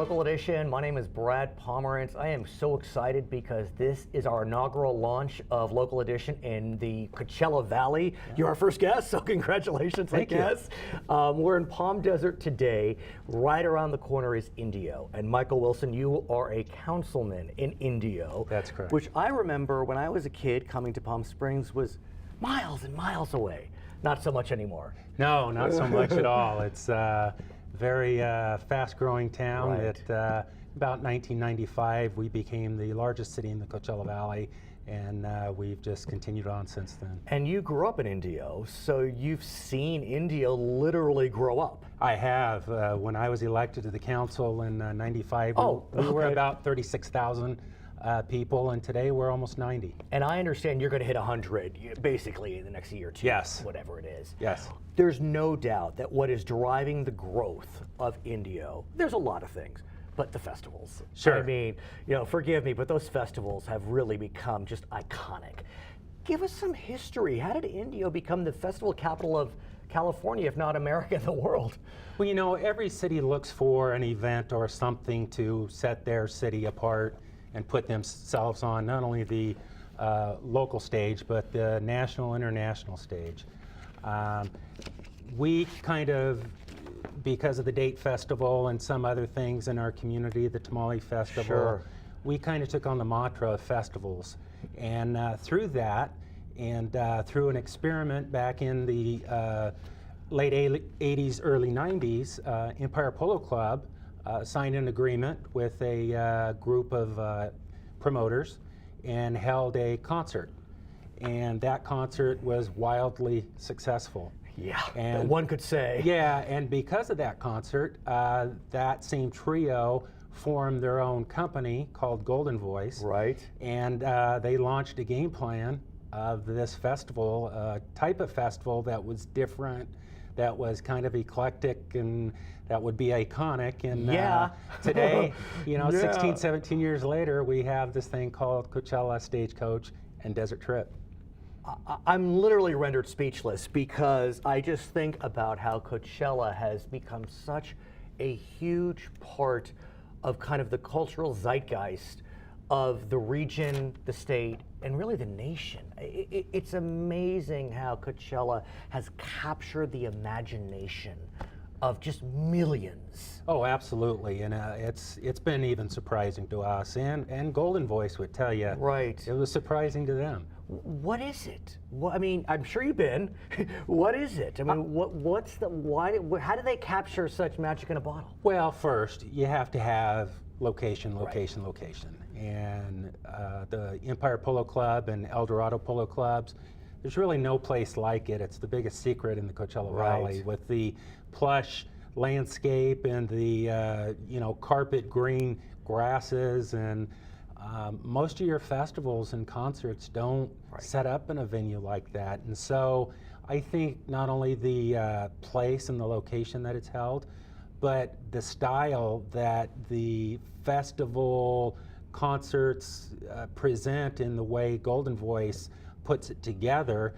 Local Edition. My name is Brad Pomerance. I am so excited because this is our inaugural launch of Local Edition in the Coachella Valley. Yeah. You're our first guest, so congratulations, I guess. We're in Palm Desert today. Right around the corner is Indio. And Michael Wilson, you are a councilman in Indio. That's correct. Which I remember when I was a kid coming to Palm Springs was miles and miles away. Not so much anymore. No, not so much at all. It's very fast-growing town. Right. At about 1995, we became the largest city in the Coachella Valley, and we've just continued on since then. And you grew up in Indio, so you've seen Indio literally grow up. I have. When I was elected to the council in '95, we were about 36,000 people, and today we're almost 90. And I understand you're going to hit 100 basically in the next year or two. Yes. Whatever it is. Yes. There's no doubt that what is driving the growth of Indio, there's a lot of things, but the festivals. Sure. I mean, forgive me, but those festivals have really become just iconic. Give us some history. How did Indio become the festival capital of California, if not America, and the world? Well, every city looks for an event or something to set their city apart and put themselves on not only the local stage, but the national, international stage. We kind of, because of the Date Festival and some other things in our community, the Tamale Festival, sure, we kind of took on the mantra of festivals. And through that, and through an experiment back in the late 80s, early 90s, Empire Polo Club signed an agreement with a group of promoters and held a concert. And that concert was wildly successful. Yeah, and one could say. Yeah, and because of that concert, that same trio formed their own company called Golden Voice. Right. And they launched a game plan of this festival, type of festival that was different, that was kind of eclectic, and that would be iconic. And today, 16, 17 years later, we have this thing called Coachella, Stagecoach, and Desert Trip. I'm literally rendered speechless because I just think about how Coachella has become such a huge part of kind of the cultural zeitgeist of the region, the state, and really the nation. It's amazing how Coachella has captured the imagination of just millions. Oh, absolutely, and it's been even surprising to us, and Golden Voice would tell you, right, it was surprising to them. What is it? I mean, I'm sure you've been. What is it? I mean, how do they capture such magic in a bottle? Well, first, you have to have location. Right. And the Empire Polo Club and El Dorado Polo Clubs, there's really no place like it. It's the biggest secret in the Coachella Valley, with the plush landscape and the carpet green grasses, and most of your festivals and concerts don't set up in a venue like that. And so I think not only the place and the location that it's held, but the style that the festival concerts present in the way Golden Voice puts it together,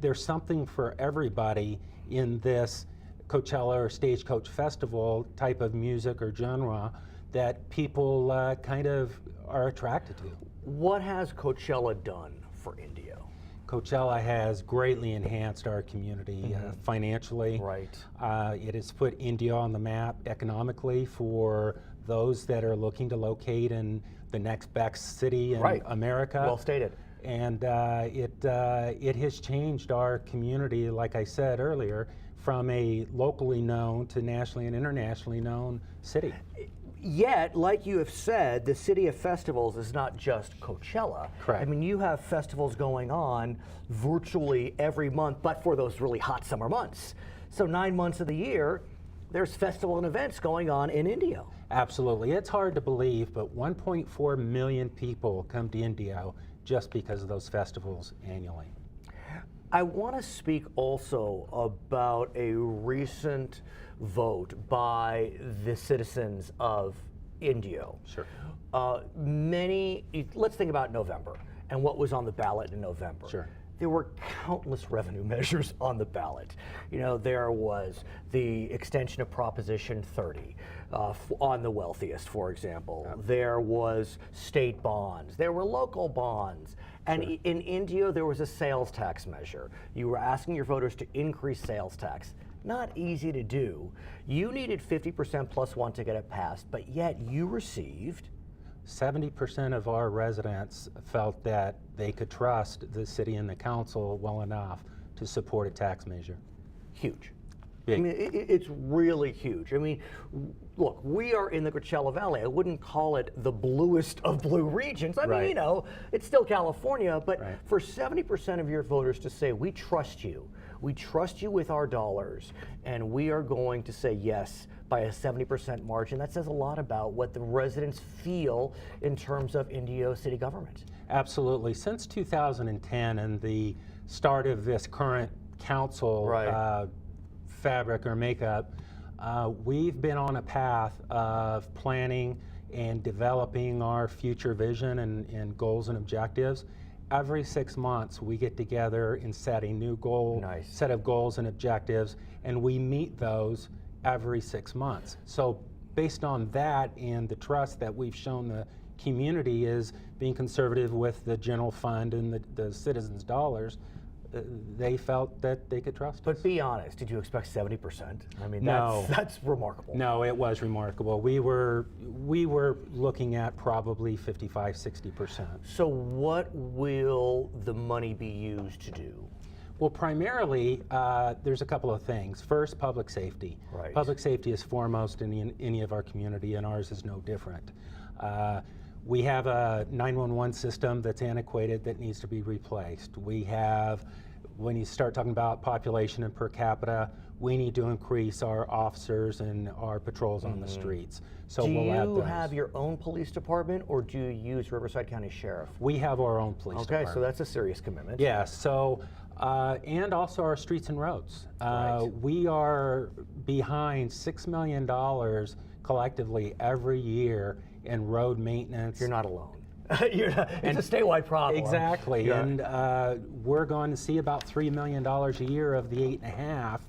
there's something for everybody in this Coachella or Stagecoach Festival type of music or genre that people kind of are attracted to. What has Coachella done for Indio? Coachella has greatly enhanced our community financially. Right. It has put Indio on the map economically for those that are looking to locate in the next best city in America. Well stated. And it has changed our community, like I said earlier, from a locally known to nationally and internationally known city. Yet, like you have said, the City of Festivals is not just Coachella. Correct. I mean, you have festivals going on virtually every month, but for those really hot summer months. So 9 months of the year, there's festival and events going on in Indio. Absolutely. It's hard to believe, but 1.4 million people come to Indio just because of those festivals annually. I want to speak also about a recent vote by the citizens of Indio. Sure. Let's think about November and what was on the ballot in November. Sure. there were countless revenue measures on the ballot. You know, there was the extension of Proposition 30 on the wealthiest, for example. There was state bonds. There were local bonds. And in Indio, there was a sales tax measure. You were asking your voters to increase sales tax. Not easy to do. You needed 50% plus one to get it passed, but yet you received 70% of our residents felt that they could trust the city and the council well enough to support a tax measure. huge. Big. I mean, it's really huge. I mean, look, we are in the Coachella Valley. I wouldn't call it the bluest of blue regions. I mean, you know, it's still California, but for 70% of your voters to say, we trust you with our dollars, and we are going to say yes by a 70% margin, that says a lot about what the residents feel in terms of Indio city government. Absolutely. Since 2010 and the start of this current council fabric or makeup, we've been on a path of planning and developing our future vision and goals and objectives. Every 6 months, we get together and set a new goal, set of goals and objectives, and we meet those every 6 months. So based on that and the trust that we've shown the community is being conservative with the general fund and the citizens' dollars, they felt that they could trust us. But be honest, did you expect 70%? I mean, No. that's remarkable. No, it was remarkable. We were looking at probably 55, 60%. So what will the money be used to do? Well, primarily, there's a couple of things. First, public safety. Public safety is foremost in any of our community, and ours is no different. We have a 911 system that's antiquated that needs to be replaced. We have, when you start talking about population and per capita, we need to increase our officers and our patrols on the streets. So we'll add those. Do you have your own police department, or do you use Riverside County Sheriff? We have our own police department. Okay, so that's a serious commitment. Yeah, so, and also our streets and roads. We are behind $6 million collectively every year in road maintenance. You're not alone. It's a statewide problem. Exactly, and we're going to see about $3 million a year of the 8.5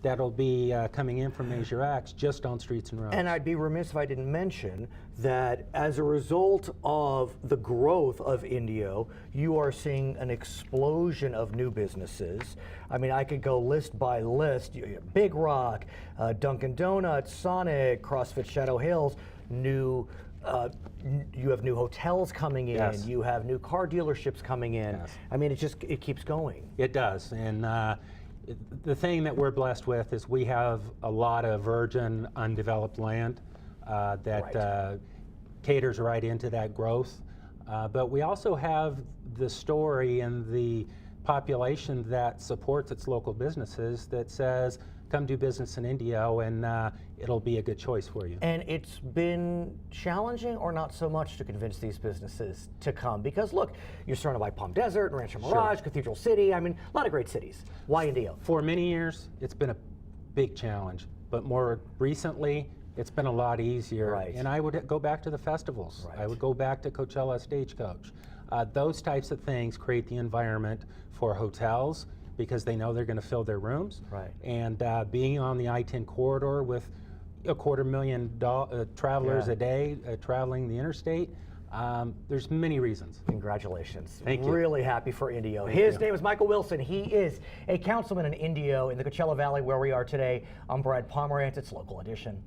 that'll be coming in from Measure X just on streets and roads. And I'd be remiss if I didn't mention that as a result of the growth of Indio, you are seeing an explosion of new businesses. I mean, I could go list by list. Big Rock, Dunkin' Donuts, Sonic, CrossFit Shadow Hills, you have new hotels coming in, you have new car dealerships coming in. I mean, it keeps going. It does, and the thing that we're blessed with is we have a lot of virgin, undeveloped land that caters right into that growth. But we also have the story and the population that supports its local businesses that says, come do business in Indio and it'll be a good choice for you. And it's been challenging or not so much to convince these businesses to come? Because look, you're surrounded by Palm Desert, Rancho Mirage, Cathedral City, I mean, a lot of great cities. Why Indio? For many years, it's been a big challenge, but more recently, it's been a lot easier. And I would go back to the festivals. I would go back to Coachella Stagecoach. Those types of things create the environment for hotels, because they know they're going to fill their rooms. And being on the I-10 corridor with 250,000 travelers a day traveling the interstate, there's many reasons. Congratulations. Thank you. Really happy for Indio. His name is Michael Wilson. He is a councilman in Indio in the Coachella Valley where we are today. I'm Brad Pomerance. It's Local Edition.